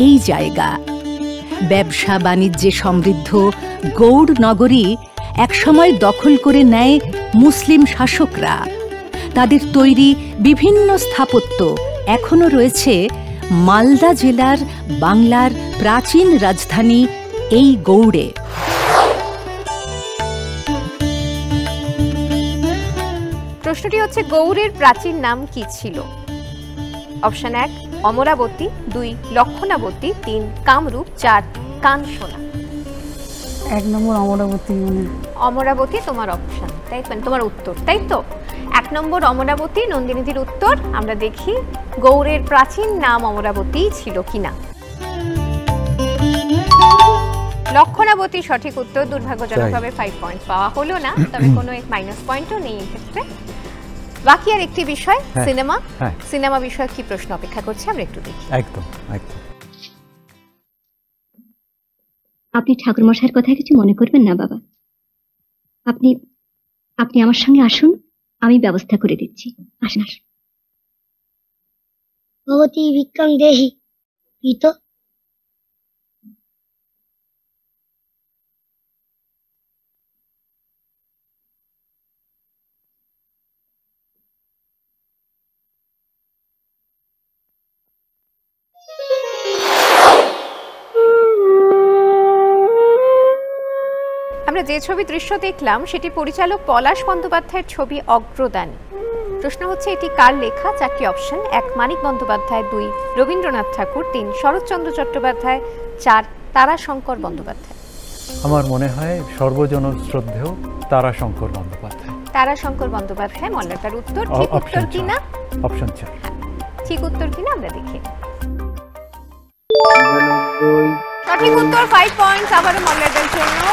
এই জায়গা। ব্যবসা বাণিজ্যে সমৃদ্ধ গৌড় নগরী একসময় দখল করে নেয় মুসলিম শাসকরা। তাদের তৈরি বিভিন্ন স্থাপত্য এখনো রয়েছে মালদা জেলার বাংলার প্রাচীন রাজধানী এই গৌড়ে। প্রশ্নটি হচ্ছে, গৌড়ের প্রাচীন নাম কি ছিল? অপশন 1 অমরাবতী, 2 লক্ষণাবতী, 3 কামরূপ, 4 কানসোনা। 1 নম্বর অমরাবতী। অমরাবতী তোমার অপশন, তাই তোমার উত্তর, তাই তো? 1 নম্বর অমরাবতী নন্দিনীদির উত্তর। আমরা দেখি গৌড়ের প্রাচীন নাম অমরাবতী ছিল কিনা। লক্ষণাবতী সঠিক উত্তর। দুর্ভাগ্যজনকভাবে 5 পয়েন্ট পাওয়া হলো না, তবে কোনো মাইনাস পয়েন্টও নেই এক্ষেত্রে। বাকি আর একটি বিষয়, সিনেমা। সিনেমা বিষয়ে কি প্রশ্ন অপেক্ষা করছে আমরা একটু দেখি। একদম একদম। আপনি ঠাকুরমশাইয়ের কথা কিছু মনে করবেন না বাবা। আপনি আপনি আমার সঙ্গে আসুন, আমি ব্যবস্থা করে দিচ্ছি। আসুন আসুন। ভগবতী বিক্রম দেহি পিত। আমরা যে ছবি দৃশ্য দেখলাম সেটি পরিচালক পলাশ বন্দ্যোপাধ্যায়ের ছবি অগ্রদান। প্রশ্ন হচ্ছে, এটি কার লেখা? 4টি অপশন। 1 মানিক বন্দ্যোপাধ্যায়, 2 রবীন্দ্রনাথ ঠাকুর, 3 শরৎচন্দ্র চট্টোপাধ্যায়, 4 তারাশঙ্কর বন্দ্যোপাধ্যায়। আমার মনে হয় সর্বজন শ্রদ্ধেয় তারাশঙ্কর বন্দ্যোপাধ্যায়। তারাশঙ্কর বন্দ্যোপাধ্যায় মল্লাটার উত্তর। ঠিক উত্তর কিনা? অপশন 4। ঠিক উত্তর কিনা আমরা দেখি। সঠিক উত্তর। 5 পয়েন্ট আবারও মল্লাটার জন্য।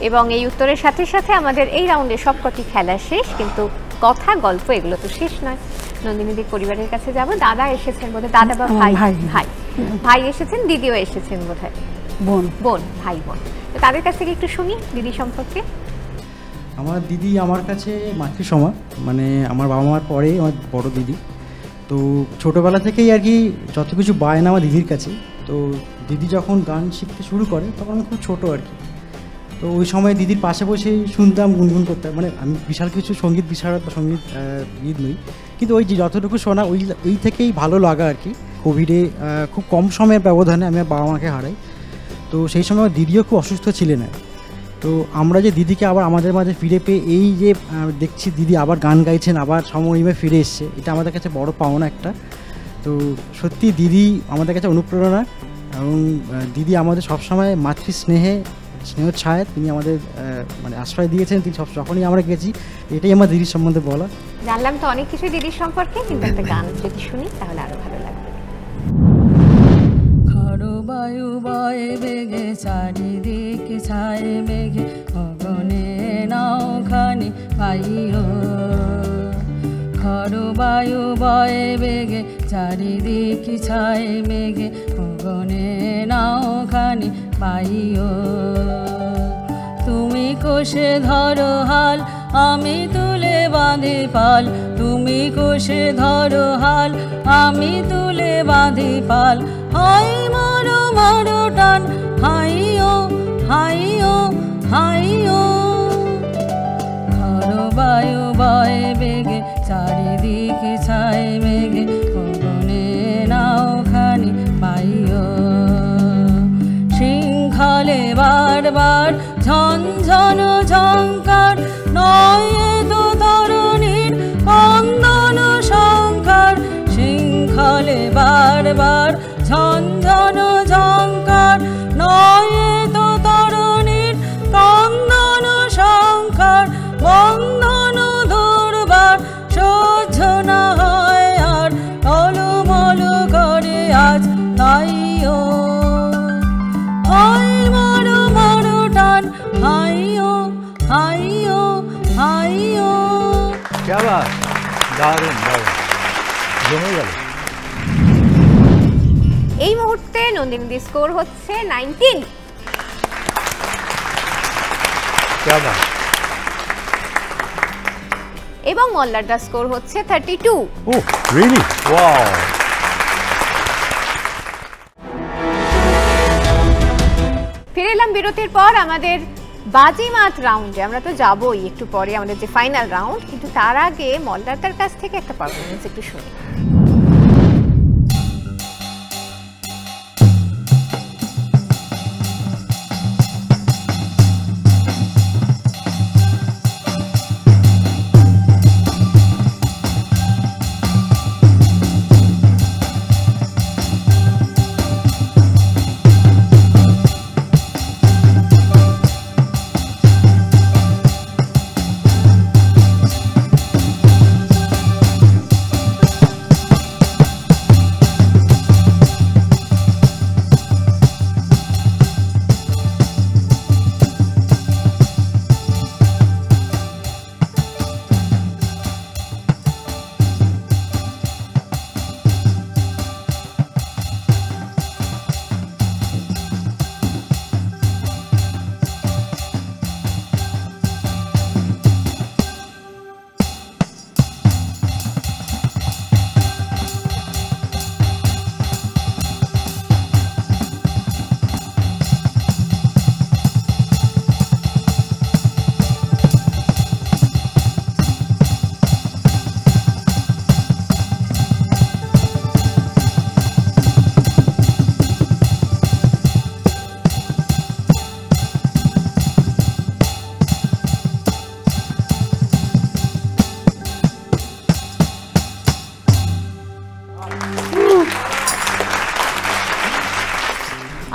এবং এই উত্তরের সাথে সাথে আমাদের এই রাউন্ডে সবকটি খেলা শেষ, কিন্তু কথা গল্প এগুলো তো শেষ নয়। নন্দিনীদির পরিবারের কাছে যাব। দাদা এসেছেন বোধহয়, দাদা বা ভাই? ভাই ভাই এসেছেন, দিদিও এসেছেন বোধহয়। বোন বোন ভাই বোন। তো তাদের কাছ থেকে একটু শুনি দিদি সম্পর্কে। আমার দিদি আমার কাছে মাতৃ সমান, মানে আমার বাবা মার পরে আমার বড় দিদি। তো ছোটোবেলা থেকেই আর কি যত কিছু বায়না আমার দিদির কাছে। তো দিদি যখন গান শিখতে শুরু করে তখন আমি খুব ছোটো আর কি। তো ওই সময় দিদির পাশে বসেই শুনতাম, গুনগুন করতাম। মানে আমি বিশাল কিছু সঙ্গীত বিশারদ বা সঙ্গীত গীত নই, কিন্তু ওই যে যতটুকু শোনা ওই থেকেই ভালো লাগা আর কি। কোভিডে খুব কম সময়ের ব্যবধানে আমি বাবা মাকে হারাই। তো সেই সময় দিদিও খুব অসুস্থ ছিলেন। তো আমরা যে দিদিকে আবার আমাদের মাঝে ফিরে পেয়ে এই যে দেখছি দিদি আবার গান গাইছেন, আবার সমরিমে ফিরে এসছে, এটা আমাদের কাছে বড় পাওনা একটা। তো সত্যি দিদি আমাদের কাছে অনুপ্রেরণা, এবং দিদি আমাদের সবসময় মাতৃস্নেহ ছায় তিনি আমাদের মানে আশ্রয় দিয়েছেন। তিনি যখনই আমরা গেছি, এটাই আমার দিদির সম্বন্ধে বলা। জানলাম তো অনেক কিছু দিদির সম্পর্কে, কিন্তু একটা গান যদি শুনি তাহলে আরো ভালো লাগবে। খড় বায়ু বয়ে বেগে চারিদিকে ছায় মেঘে, গগনে নাও খানি পাইও। খড় বায়ু বয়ে বেগে চারিদিকে ছায় মেঘে, গগনে নাও খানি পাইও। তুমি কোষে ধরো হাল, আমি তুলে বাঁধি পাল। তুমি কোষে ধরো হাল, আমি তুলে বাঁধি পাল। হাই মরো মরো টান, হাইও হাইও হাইও ঘর বায়ু বয় বেগে চারিদিকে ছায় মেঘে গগনে নাওখানি পাইও শৃঙ্খলে বারবার ঝনঝন ঝঙ্কার নয় তো তরুণীর কন্দন সংকার শৃঙ্খলে বারবার ঝনঝন ঝঙ্কার নয় তো তরুণীর কন্দন সংকার বন্ধন দুর্বার সহ্য না হয় আর টলমল করে আজ তাইও হাই মারো মারো টান হাইও হাইও হাইও। क्या बात, দারুণ দারুণ, জমে গেল। এই মুহূর্তে নন্দিনীর স্কোর হচ্ছে 19। क्या बात। এবং মল্লারদার স্কোর হচ্ছে 32। Oh really, wow. ফিরে এলাম বিরতির পর আমাদের বাজিমাত রাউন্ডে। আমরা তো যাবই একটু পরে আমাদের যে ফাইনাল রাউন্ড, কিন্তু তার আগে মল্লারদার কাছ থেকে একটা পারফরমেন্স একটু শুনি।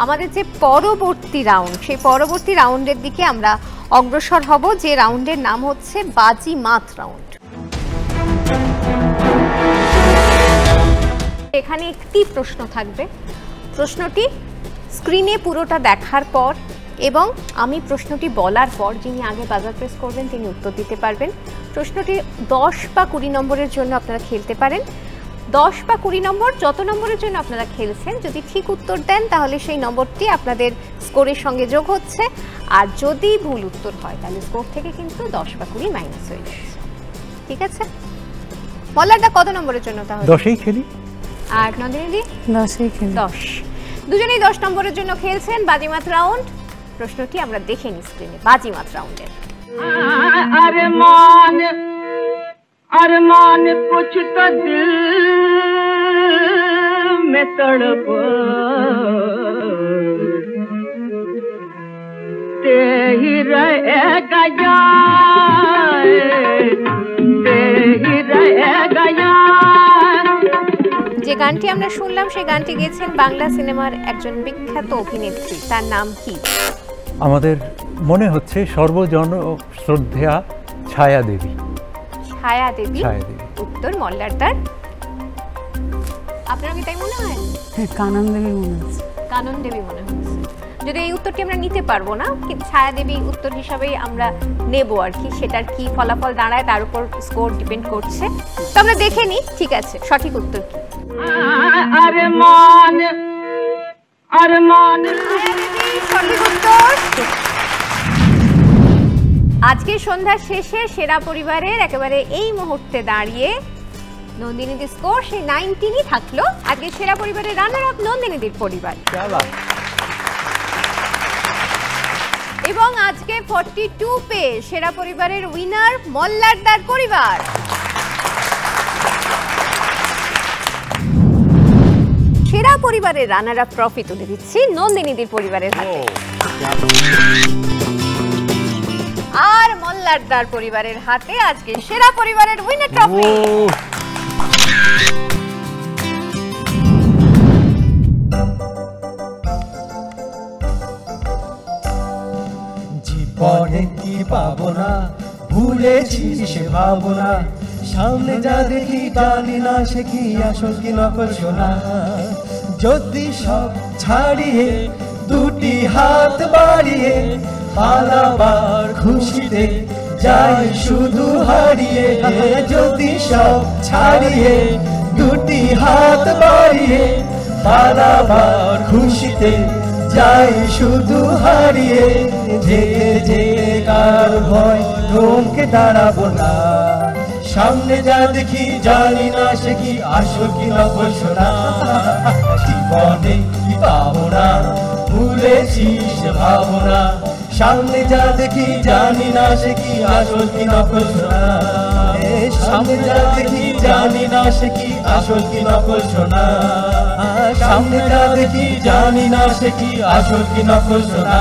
আমাদের যে পরবর্তী রাউন্ড, সেই পরবর্তী রাউন্ডের দিকে আমরা অগ্রসর হব, যে রাউন্ডের নাম হচ্ছে বাজিমাত রাউন্ড। এখানে একটি প্রশ্ন থাকবে। প্রশ্নটি স্ক্রিনে পুরোটা দেখার পর এবং আমি প্রশ্নটি বলার পর যিনি আগে বাজার প্রেস করবেন তিনি উত্তর দিতে পারবেন। প্রশ্নটি 10 বা 20 নম্বরের জন্য আপনারা খেলতে পারেন। 10 বা 20 নম্বর, যত নম্বরের জন্য আপনারা খেলছেন, যদি ঠিক উত্তর দেন তাহলে সেই নম্বরটি আপনাদের স্কোরের সঙ্গে যোগ হচ্ছে, আর যদি ভুল উত্তর হয় তাহলে স্কোর থেকে কিন্তু 10 বা 20 মাইনাস হয়ে যাচ্ছে। ঠিক আছে? মল্লারদা কত নম্বরের জন্য তাহলে? 10এই খেলি। আর নন্দিনী? 10এই খেলি। 10। দুজনেই 10 নম্বরের জন্য খেলছেন বাজিমাত রাউন্ড। প্রশ্নটি আমরা দেখে নিই স্ক্রিনে। বাজিমাত রাউন্ডের अरमान कुछ तो दिल में तड़प ते ही रहेगा यार, ते ही रहेगा यार। যে গানটি আমরা শুনলাম সেই গানটি গেয়েছেন বাংলা সিনেমার একজন বিখ্যাত অভিনেত্রী, তার নাম কি? আমাদের মনে হচ্ছে সর্বজন শ্রদ্ধেয়া ছায়া দেবী। ছায়া দেবী। উত্তর মল্লারদার। আপনার কি তাই মনে হয়? হ্যাঁ, কানন দেবী মনে হচ্ছে। কানন দেবী মনে হচ্ছে। যদি এই উত্তরটি আমরা নিতে পারবো না, কিন্তু ছায়া দেবী উত্তর হিসাবেই আমরা নেব আর কি। সেটার কি ফলাফল দাঁড়ায় তার উপর স্কোর ডিপেন্ড করছে। তো আমরা দেখে নিই। ঠিক আছে, সঠিক উত্তর কি? अरमान अरमान সঠিক উত্তর। আজকে সন্ধ্যার শেষে সেরা পরিবারের একেবারে এই মুহূর্তে দাঁড়িয়ে নন্দিনীদের স্কোর সেই 19ই থাকলো। আজকে সেরা পরিবারের রানার আপ নন্দিনীদের পরিবার। এবং আজকে 42 পেয়ে সেরা পরিবারের উইনার মোল্লারদার পরিবার। সেরা পরিবারের রানার আপ ট্রফি তুলে দিচ্ছি নন্দিনীদের পরিবারের হাতে। আর মোল্লারদার পরিবারের হাতে আজকে সেরা পরিবারের উইনার ট্রফি। জীবনে কি পাবো না ভুলেছি সে ভাবনা, সামনে যা দেখি জানি না সে কি আসল কি নকল সোনা। যদি সব ছাড়িয়ে দুটি হাত বাড়িয়ে পালাবার খুশিতে যাই শুধু হারিয়ে, যদি সব ছাড়িয়ে দুটি হাত বাড়িয়ে পালাবার খুশিতে যাই শুধু হারিয়ে, যেতে যেতে কার ভয় থমকে দাঁড়াবো না। সামনে যা দেখি জানি না সে কি আসল কি নকল সোনা। জীবনে কি পাবো না ভুলেছি সে ভাবনা, সামনে যা দেখি জানি না সে কি আসল কি নকল সোনা। সামনে যা দেখি জানি না সে কি আসল কি নকল সোনা। সামনে যা দেখি জানি না সে কি আসল কি নকল সোনা।